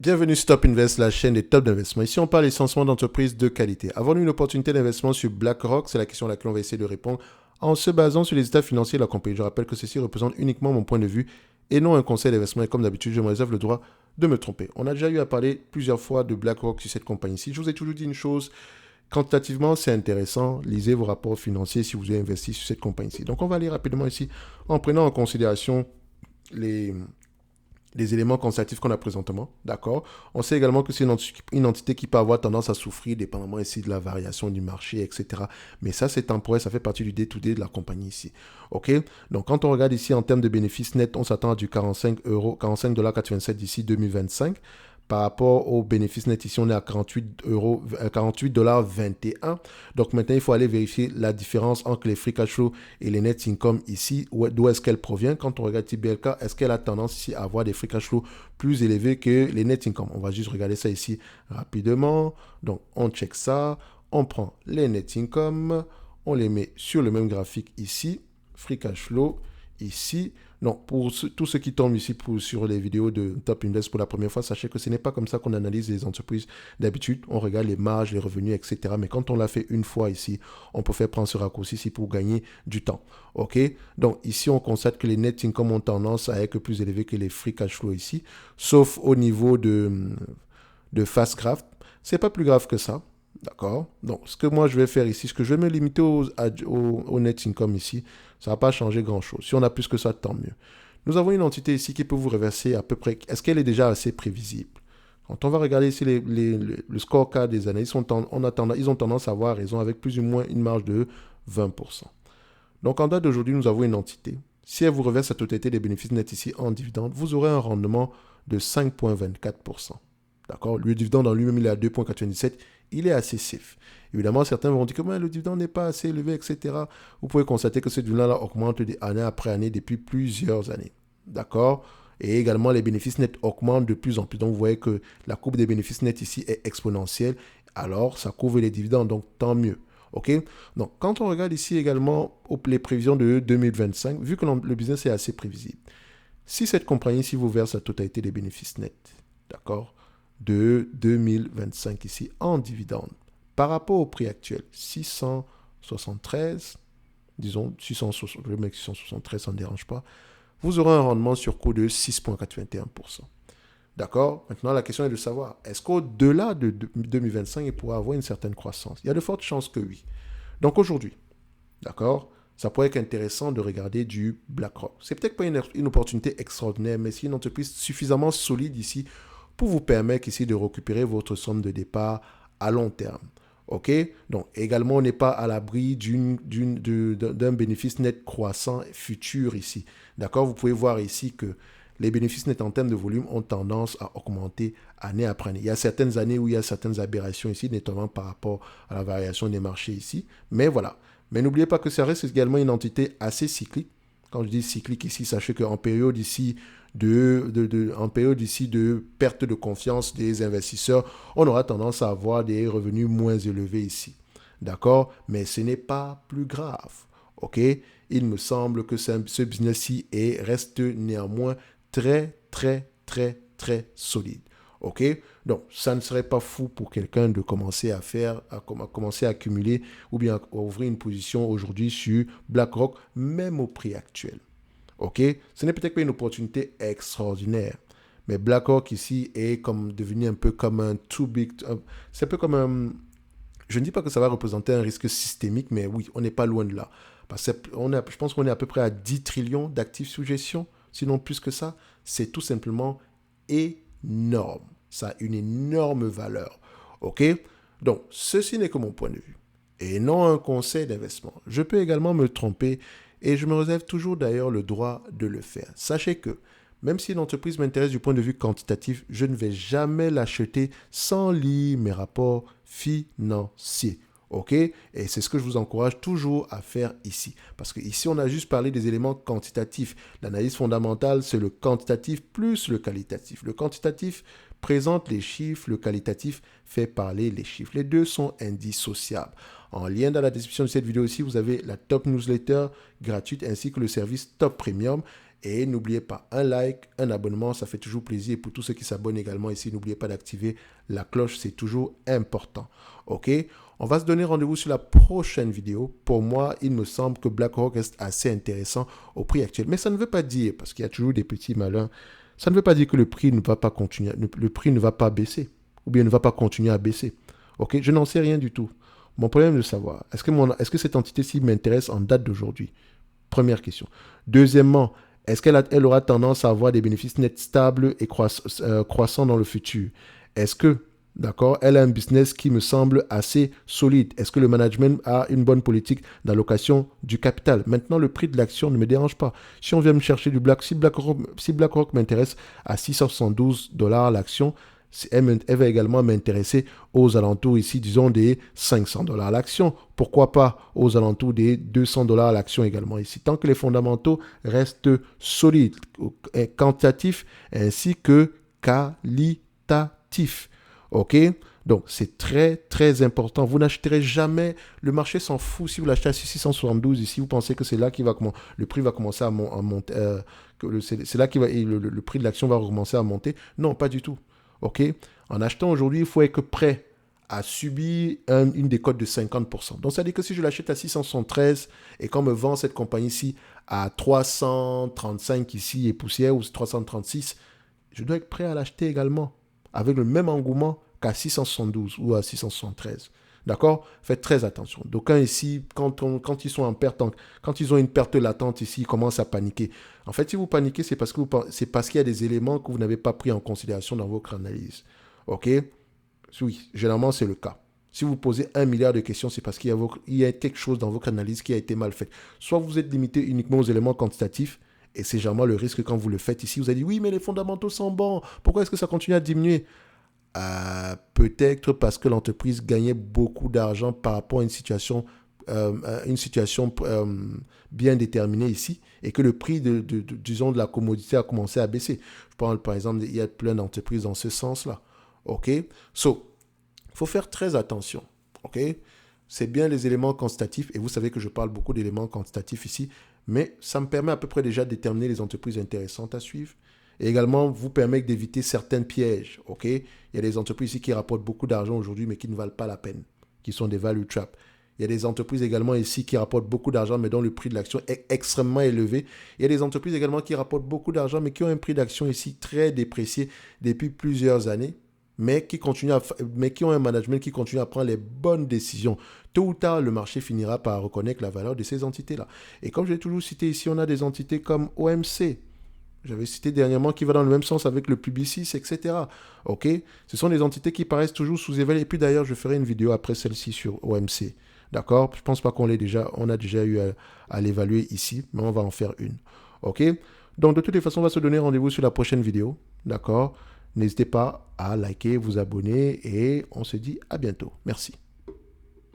Bienvenue sur Top Invest, la chaîne des top d'investissement. Ici, on parle essentiellement d'entreprises de qualité. Avons-nous une opportunité d'investissement sur BlackRock? C'est la question à laquelle on va essayer de répondre en se basant sur les états financiers de la compagnie. Je rappelle que ceci représente uniquement mon point de vue et non un conseil d'investissement. Et comme d'habitude, je me réserve le droit de me tromper. On a déjà eu à parler plusieurs fois de BlackRock sur cette compagnie-ci. Je vous ai toujours dit une chose. Quantitativement, c'est intéressant. Lisez vos rapports financiers si vous avez investi sur cette compagnie-ci. Donc, on va aller rapidement ici en prenant en considération les éléments quantitatifs qu'on a présentement, d'accord. On sait également que c'est une entité qui peut avoir tendance à souffrir dépendamment ici de la variation du marché, etc. Mais ça, c'est temporaire, ça fait partie du day-to-day de la compagnie ici, ok. Donc, quand on regarde ici en termes de bénéfices nets, on s'attend à du 45,87 d'ici 2025. Par rapport aux bénéfices nets, ici, on est à 48,21 $. Donc maintenant, il faut aller vérifier la différence entre les free cash flow et les net income ici. D'où est-ce qu'elle provient? Quand on regarde TBLK, est-ce qu'elle a tendance ici à avoir des free cash flow plus élevés que les net income? On va juste regarder ça ici rapidement. Donc, on check ça. On prend les net income. On les met sur le même graphique ici. Free cash flow ici. Donc, pour tous ceux qui tombent ici sur les vidéos de Top Invest pour la première fois, sachez que ce n'est pas comme ça qu'on analyse les entreprises. D'habitude, on regarde les marges, les revenus, etc. Mais quand on l'a fait une fois ici, on peut faire prendre ce raccourci ici pour gagner du temps. OK? Donc, ici, on constate que les net income ont tendance à être plus élevés que les free cash flow ici, sauf au niveau de Fastcraft. C'est pas plus grave que ça. D'accord. Donc, ce que moi je vais faire ici, ce que je vais me limiter au net income ici, ça ne va pas changer grand-chose. Si on a plus que ça, tant mieux. Nous avons une entité ici qui peut vous reverser à peu près. Est-ce qu'elle est déjà assez prévisible? Quand on va regarder ici le scorecard des analystes, ils ont tendance à avoir raison avec plus ou moins une marge de 20%. Donc, en date d'aujourd'hui, nous avons une entité. Si elle vous reverse la totalité des bénéfices nets ici en dividende, vous aurez un rendement de 5,24%. D'accord? Le dividende en lui-même, il est à 2,97. Il est assez safe. Évidemment, certains vont dire que le dividende n'est pas assez élevé, etc. Vous pouvez constater que ce dividende-là augmente année après année depuis plusieurs années. D'accord? Et également, les bénéfices nets augmentent de plus en plus. Donc, vous voyez que la courbe des bénéfices nets ici est exponentielle. Alors, ça couvre les dividendes, donc tant mieux. OK? Donc, quand on regarde ici également les prévisions de 2025, vu que le business est assez prévisible, si cette compagnie-ci vous verse la totalité des bénéfices nets, d'accord, de 2025 ici en dividende, par rapport au prix actuel, 673, disons 660, je vais mettre 673, ça ne dérange pas, vous aurez un rendement sur cours de 6,81%. D'accord? Maintenant, la question est de savoir, est-ce qu'au-delà de 2025, il pourra avoir une certaine croissance? Il y a de fortes chances que oui. Donc aujourd'hui, d'accord, ça pourrait être intéressant de regarder du BlackRock. C'est peut-être pas une opportunité extraordinaire, mais c'est une entreprise suffisamment solide ici pour vous permettre ici de récupérer votre somme de départ à long terme. OK? Donc, également, on n'est pas à l'abri d'un bénéfice net croissant futur ici. D'accord? Vous pouvez voir ici que les bénéfices nets en termes de volume ont tendance à augmenter année après année. Il y a certaines années où il y a certaines aberrations ici, notamment par rapport à la variation des marchés ici. Mais voilà. Mais n'oubliez pas que ça reste également une entité assez cyclique. Quand je dis cyclique ici, sachez qu'en période ici en période ici de perte de confiance des investisseurs, on aura tendance à avoir des revenus moins élevés ici. D'accord? Mais ce n'est pas plus grave. OK? Il me semble que ce business-ci reste néanmoins très, très, très, très solide. OK? Donc, ça ne serait pas fou pour quelqu'un de commencer à commencer à accumuler ou bien à ouvrir une position aujourd'hui sur BlackRock, même au prix actuel. OK? Ce n'est peut-être pas une opportunité extraordinaire, mais BlackRock ici est devenu un peu comme un too big. C'est un peu comme un. Je ne dis pas que ça va représenter un risque systémique, mais oui, on n'est pas loin de là. Parce que je pense qu'on est à peu près à 10 trillions d'actifs sous gestion, sinon plus que ça. C'est tout simplement énorme. Ça a une énorme valeur. OK? Donc, ceci n'est que mon point de vue et non un conseil d'investissement. Je peux également me tromper et je me réserve toujours d'ailleurs le droit de le faire. Sachez que même si une entreprise m'intéresse du point de vue quantitatif, je ne vais jamais l'acheter sans lire mes rapports financiers. OK? Et c'est ce que je vous encourage toujours à faire ici. Parce que ici, on a juste parlé des éléments quantitatifs. L'analyse fondamentale, c'est le quantitatif plus le qualitatif. Le quantitatif présente les chiffres, le qualitatif fait parler les chiffres. Les deux sont indissociables. En lien dans la description de cette vidéo aussi, vous avez la Top Newsletter gratuite ainsi que le service Top Premium. Et n'oubliez pas, un like, un abonnement, ça fait toujours plaisir. Et pour tous ceux qui s'abonnent également ici, n'oubliez pas d'activer la cloche, c'est toujours important. OK? On va se donner rendez-vous sur la prochaine vidéo. Pour moi, il me semble que BlackRock reste assez intéressant au prix actuel. Mais ça ne veut pas dire, parce qu'il y a toujours des petits malins, ça ne veut pas dire que le prix ne va pas continuer, le prix ne va pas baisser, ou bien ne va pas continuer à baisser. OK? Je n'en sais rien du tout. Mon problème est de savoir, est-ce que cette entité-ci m'intéresse en date d'aujourd'hui? Première question. Deuxièmement, est-ce qu'elle aura tendance à avoir des bénéfices nets stables et croissants dans le futur? Est-ce que, d'accord, elle a un business qui me semble assez solide? Est-ce que le management a une bonne politique d'allocation du capital? Maintenant, le prix de l'action ne me dérange pas. Si on vient me chercher si BlackRock m'intéresse à 672 dollars l'action, elle va également m'intéresser aux alentours ici, disons des 500 dollars l'action. Pourquoi pas aux alentours des 200 dollars l'action également ici. Tant que les fondamentaux restent solides, quantitatifs ainsi que qualitatifs. OK? Donc, c'est très, très important. Vous n'achèterez jamais, le marché s'en fout. Si vous l'achetez à 672 ici, vous pensez que c'est là qu'il va, le prix va commencer à monter, c'est là que le prix de l'action va recommencer à monter. Non, pas du tout. OK? En achetant aujourd'hui, il faut être prêt à subir une décote de 50%. Donc, ça veut dire que si je l'achète à 673 et qu'on me vend cette compagnie-ci à 335 ici et poussière ou 336, je dois être prêt à l'acheter également avec le même engouement qu'à 672 ou à 673. D'accord? Faites très attention. D'aucuns ici, quand ils sont en perte, quand ils ont une perte latente ici, ils commencent à paniquer. En fait, si vous paniquez, c'est parce qu'il y a des éléments que vous n'avez pas pris en considération dans votre analyse. OK? Oui, généralement, c'est le cas. Si vous posez 1 milliard de questions, c'est parce qu'il y a quelque chose dans votre analyse qui a été mal fait. Soit vous êtes limité uniquement aux éléments quantitatifs, et c'est généralement le risque quand vous le faites ici. Vous avez dit, oui, mais les fondamentaux sont bons. Pourquoi est-ce que ça continue à diminuer? Peut-être parce que l'entreprise gagnait beaucoup d'argent par rapport à une situation bien déterminée ici et que le prix disons, de la commodité a commencé à baisser. Je parle par exemple, il y a plein d'entreprises dans ce sens-là. OK? So, il faut faire très attention. OK? C'est bien les éléments quantitatifs et vous savez que je parle beaucoup d'éléments quantitatifs ici, mais ça me permet à peu près déjà de déterminer les entreprises intéressantes à suivre. Et également, vous permettre d'éviter certains pièges. OK? Il y a des entreprises ici qui rapportent beaucoup d'argent aujourd'hui, mais qui ne valent pas la peine, qui sont des value traps. Il y a des entreprises également ici qui rapportent beaucoup d'argent, mais dont le prix de l'action est extrêmement élevé. Il y a des entreprises également qui rapportent beaucoup d'argent, mais qui ont un prix d'action ici très déprécié depuis plusieurs années, mais qui ont un management qui continue à prendre les bonnes décisions. Tôt ou tard, le marché finira par reconnaître la valeur de ces entités-là. Et comme je l'ai toujours cité ici, on a des entités comme OMC. J'avais cité dernièrement qui va dans le même sens avec le Publicis, etc. OK? Ce sont des entités qui paraissent toujours sous-évaluées. Et puis d'ailleurs, je ferai une vidéo après celle-ci sur OMC. D'accord? Je ne pense pas qu'on a déjà eu à l'évaluer ici, mais on va en faire une. OK? Donc, de toutes les façons, on va se donner rendez-vous sur la prochaine vidéo. D'accord? N'hésitez pas à liker, vous abonner et on se dit à bientôt. Merci.